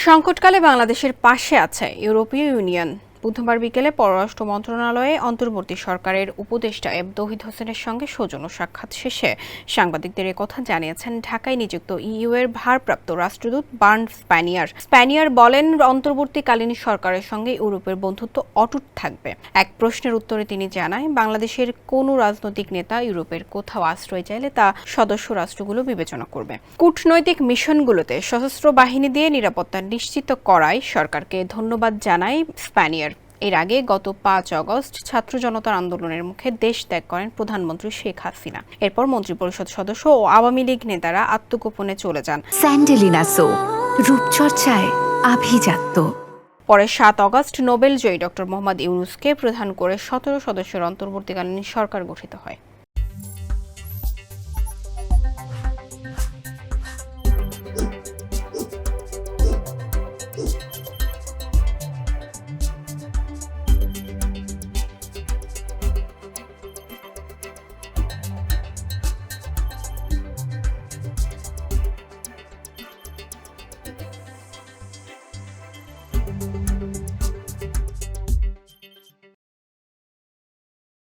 সংকটকালে বাংলাদেশের পাশে আছে ইউরোপীয় ইউনিয়ন। বুধবার বিকেলে পররাষ্ট্র মন্ত্রণালয়ে অন্তর্বর্তী সরকারের উপদেষ্টা তৌহিদ হোসেনের সঙ্গে সৌজন্য সাক্ষাৎ শেষে সাংবাদিকদের একথা জানিয়েছেন ঢাকায় নিযুক্ত ইইউ এর ভারপ্রাপ্ত রাষ্ট্রদূত বার্ন্ড স্প্যানিয়ার। স্প্যানিয়ার বলেন, অন্তর্বর্তীকালীন সরকারের সঙ্গে ইউরোপের বন্ধুত্ব অটুট থাকবে। এক প্রশ্নের উত্তরে তিনি জানায়, বাংলাদেশের কোনো রাজনৈতিক নেতা ইউরোপের কোথাও আশ্রয় চাইলে তা সদস্য রাষ্ট্রগুলো বিবেচনা করবে। কূটনৈতিক মিশনগুলোতে সশস্ত্র বাহিনী দিয়ে নিরাপত্তা নিশ্চিত করায় সরকারকে ধন্যবাদ জানায় স্প্যানিয়ার। এর আগে গত ৫ আগস্ট ছাত্র জনতার আন্দোলনের মুখে দেশ ত্যাগ করেন প্রধানমন্ত্রী শেখ হাসিনা। এরপর মন্ত্রিপরিষদ সদস্য ও আওয়ামী লীগ নেতারা আত্মগোপনে চলে যান। স্যান্ডেলিনা সো, রূপচর্চায় আভিজাত্য। পরে ৭ আগস্ট নোবেল জয়ী ডক্টর মোহাম্মদ ইউনূসকে প্রধান করে ১৭ সদস্যের অন্তর্বর্তীকালীন সরকার গঠিত হয়।